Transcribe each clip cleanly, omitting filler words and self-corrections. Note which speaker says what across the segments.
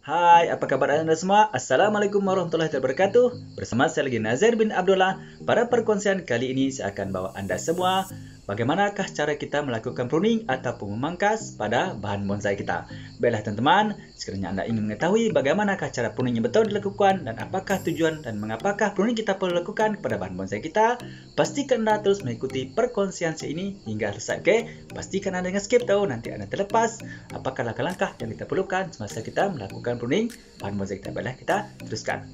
Speaker 1: Hai, apa kabar Anda semua? Assalamualaikum warahmatullahi wabarakatuh. Bersama saya lagi Nazir bin Abdullah. Pada perkongsian kali ini saya akan bawa Anda semua bagaimanakah cara kita melakukan pruning ataupun memangkas pada bahan bonsai kita. Baiklah teman-teman, sekiranya Anda ingin mengetahui bagaimanakah cara pruning yang betul dilakukan dan apakah tujuan dan mengapakah pruning kita perlu lakukan kepada bahan bonsai kita, pastikan Anda terus mengikuti perkongsian saya ini hingga selesai. Oke, pastikan Anda jangan skip tahu, nanti Anda terlepas apakah langkah-langkah yang kita perlukan semasa kita melakukan pruning bahan bonsai kita. Baiklah, kita teruskan.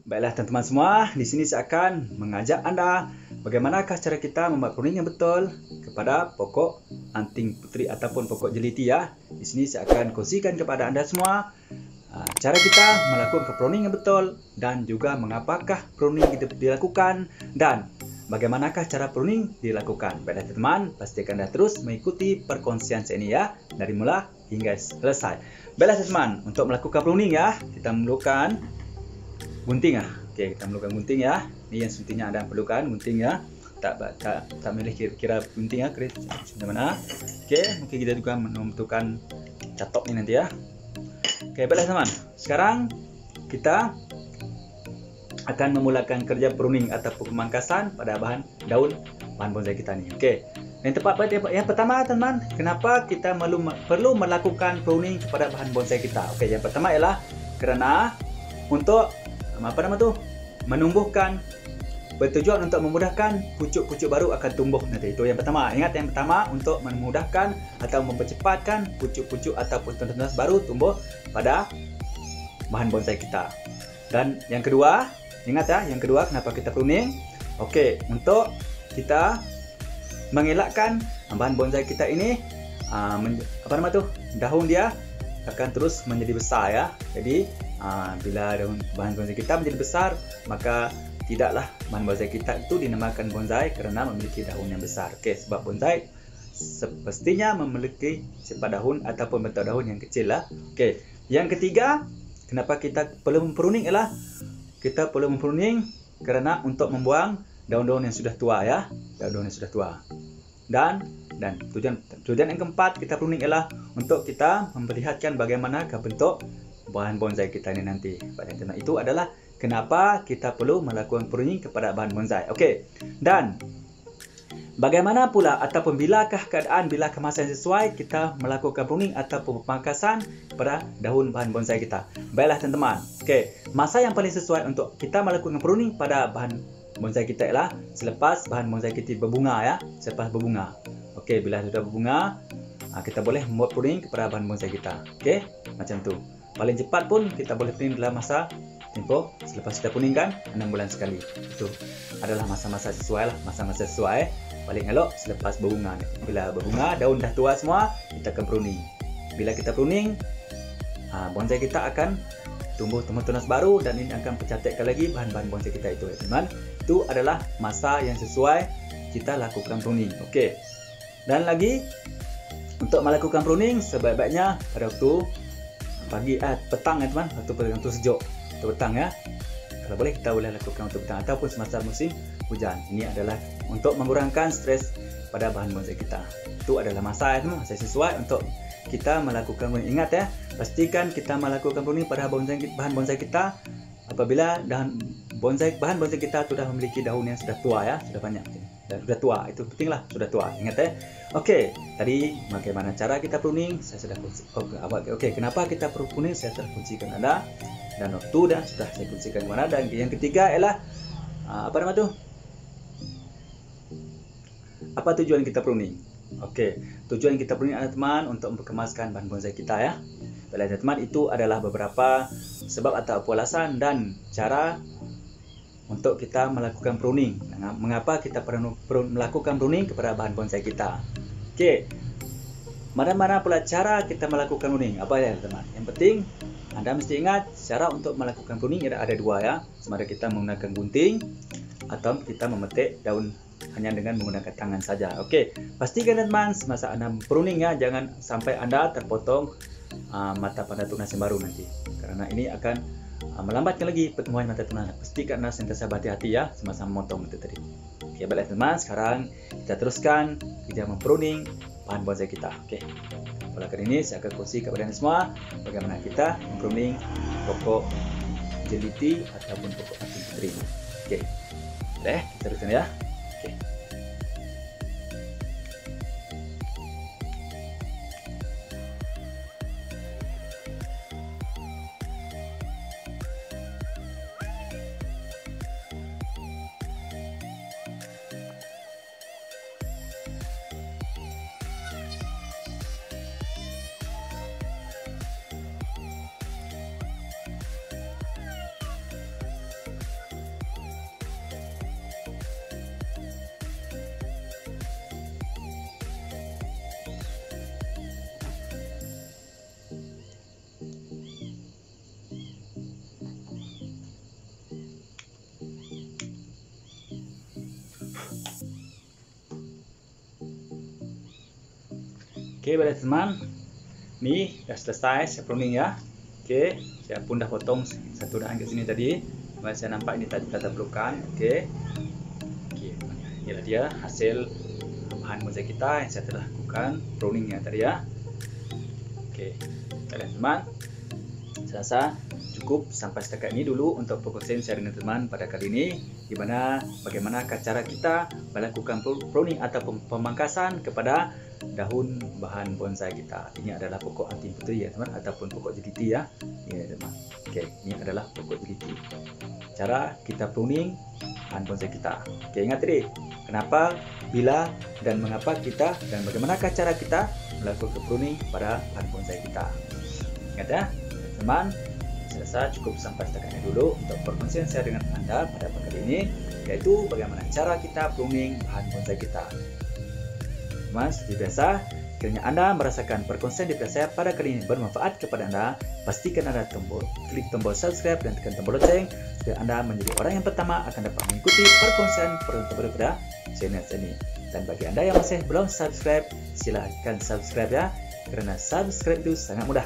Speaker 1: Baiklah teman-teman semua, di sini saya akan mengajak Anda bagaimanakah cara kita membuat pruning yang betul kepada pokok anting putri ataupun pokok jeliti ya. Di sini saya akan kongsikan kepada Anda semua cara kita melakukan pruning yang betul dan juga mengapakah pruning itu dilakukan dan bagaimanakah cara pruning dilakukan. Baiklah teman-teman, pastikan Anda terus mengikuti perkongsian saya ini ya dari mula hingga selesai. Baiklah teman-teman, untuk melakukan pruning ya, kita memerlukan gunting ya. Oke, kita memerlukan gunting ya. Ini yang suntinya Anda perlukan gunting ya. Tak milih kira-kira gunting ya, kira mana. Oke, mungkin kita juga membutuhkan catok ini nanti ya. Oke, baiklah teman. Sekarang kita akan memulakan kerja pruning ataupun pemangkasan pada bahan bonsai kita nih. Oke. Yang pertama teman, kenapa kita perlu melakukan pruning kepada bahan bonsai kita? Oke, yang pertama ialah karena untuk menumbuhkan, bertujuan untuk memudahkan pucuk-pucuk baru akan tumbuh nanti. Itu yang pertama. Ingat, yang pertama untuk memudahkan atau mempercepatkan pucuk-pucuk ataupun tunas-tunas baru tumbuh pada bahan bonsai kita. Dan yang kedua, ingat ya, yang kedua kenapa kita pruning? Oke, untuk kita mengelakkan bahan bonsai kita ini daun dia akan terus menjadi besar ya. Jadi bila bahan bonsai kita menjadi besar, maka tidaklah bahan bonsai kita itu dinamakan bonsai karena memiliki daun yang besar. Oke, sebab bonsai semestinya memiliki sifat daun ataupun bentuk daun yang kecil lah. Oke, yang ketiga, kenapa kita perlu mempruning ialah kita perlu mempruning karena untuk membuang daun-daun yang sudah tua ya, daun-daun yang sudah tua. Dan tujuan yang keempat kita pruning ialah untuk kita memperlihatkan bagaimana bentuk bahan bonsai kita ini nanti. Itu adalah kenapa kita perlu melakukan pruning kepada bahan bonsai. Okey. Dan bagaimana pula ataupun bilakah keadaan, bila masa yang sesuai kita melakukan pruning ataupun pemangkasan kepada daun bahan bonsai kita. Baiklah teman-teman. Okey, masa yang paling sesuai untuk kita melakukan pruning pada bahan bonsai kita ialah selepas bahan bonsai kita berbunga ya, selepas berbunga. Okey, bila sudah berbunga, kita boleh membuat pruning kepada bahan bonsai kita. Okey, macam tu. Paling cepat pun kita boleh pruning dalam masa tempoh selepas kita puningkan 6 bulan sekali. Itu adalah masa-masa sesuai lah, masa-masa sesuai. Paling elok selepas berbunga. Bila berbunga, daun dah tua semua, kita akan pruning. Bila kita pruning, bonsai kita akan tumbuh tunas baru dan ini akan mencantikkan lagi bahan-bahan bonsai kita itu ya teman. Itu adalah masa yang sesuai kita lakukan pruning. Okey. Dan lagi untuk melakukan pruning sebaik-baiknya pada waktu petang ya teman, waktu sejuk, waktu petang ya. Kalau boleh kita boleh lakukan waktu petang ataupun semasa musim hujan. Ini adalah untuk mengurangkan stres pada bahan bonsai kita. Itu adalah masa ya teman, masa sesuai untuk kita melakukan pruning. Ingat ya, pastikan kita melakukan pruning pada bahan bonsai kita apabila bahan bonsai kita sudah memiliki daun yang sudah tua ya, sudah banyak dan sudah tua. Itu pentinglah, sudah tua. Ingat ya. Okey, tadi bagaimana cara kita pruning saya sudah Okey, kenapa kita perlu pruning saya telah kongsikan Anda, dan waktu dan sudah saya kongsikan kepada Anda. Dan yang ketiga ialah apa tujuan kita pruning? Okey, tujuan kita pruning adalah teman untuk mengemaskan bahan bonsai kita ya. Baiklah teman, itu adalah beberapa sebab atau alasan dan cara untuk kita melakukan pruning. Mengapa kita perlu melakukan pruning kepada bahan bonsai kita? Okey. Mana-mana pula cara kita melakukan pruning? Apa ya teman? Yang penting Anda mesti ingat cara untuk melakukan pruning ada dua ya. Sama ada kita menggunakan gunting atau kita memetik daun hanya dengan menggunakan tangan saja. Oke, pastikan teman semasa Anda pruning ya, jangan sampai Anda terpotong mata pada tunas yang baru nanti, karena ini akan melambatkan lagi pertumbuhan mata tunas. Pastikan Anda sentiasa berhati-hati ya semasa memotong itu tadi. Oke, baiklah teman, sekarang kita teruskan kita mempruning bahan bonsai kita. Oke, pada kali ini saya akan kongsi kepada Anda semua bagaimana kita mempruning pokok jeliti ataupun pokok anting putri. Oke, boleh kita teruskan ya. Oke. Oke, baiklah teman, ini sudah selesai saya pruning ya. Oke, saya pun dah potong satu dahan ke sini tadi. Kemudian saya nampak ini tadi tak perlukan. Oke, inilah dia hasil bahan bonsai kita yang saya telah lakukan pruningnya tadi ya. Oke, baiklah teman, saya rasa cukup sampai setakat ini dulu untuk perkongsian saya dengan teman pada kali ini, di mana bagaimana cara kita melakukan pruning atau pemangkasan kepada daun bahan bonsai kita. Ini adalah pokok anting putri ya teman, ataupun pokok jeliti ya. Ini teman. Oke, ini adalah pokok jeliti. Cara kita pruning bahan bonsai kita. Oke, ingat tadi kenapa, bila, dan mengapa kita, dan bagaimana cara kita melakukan pruning pada bahan bonsai kita. Ingat ya teman, saya rasa cukup sampai setakat ini dulu untuk perkongsian saya dengan Anda pada kali ini, yaitu bagaimana cara kita pruning bahan bonsai kita. Teman, seperti biasa, kiranya Anda merasakan perkongsian daripada saya pada kali ini bermanfaat kepada Anda, pastikan Anda klik tombol subscribe dan tekan tombol lonceng supaya Anda menjadi orang yang pertama akan dapat mengikuti perkongsian terbaru pada channel ini. Dan bagi Anda yang masih belum subscribe, silahkan subscribe ya, karena subscribe itu sangat mudah.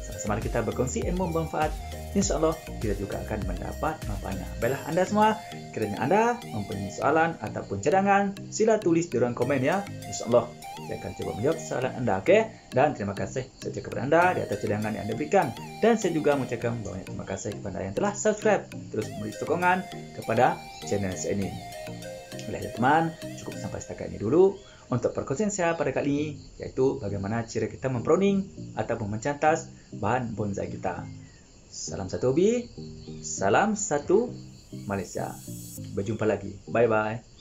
Speaker 1: Sama-sama kita berkongsi ilmu bermanfaat, insya Allah kita juga akan mendapat manfaatnya. Baiklah Anda semua, kiranya Anda mempunyai soalan ataupun cadangan, sila tulis di ruang komen ya. Insya Allah saya akan coba menjawab soalan Anda. Oke? Dan terima kasih saja kepada Anda di atas cadangan yang Anda berikan. Dan saya juga mengucapkan banyak terima kasih kepada yang telah subscribe, terus memberi sokongan kepada channel saya ini. Baiklah teman, cukup sampai setakat ini dulu untuk perkongsian saya pada kali ini, yaitu bagaimana cara kita mempruning ataupun mencantas bahan bonsai kita. Salam satu hobi, salam satu Malaysia. Berjumpa lagi. Bye bye.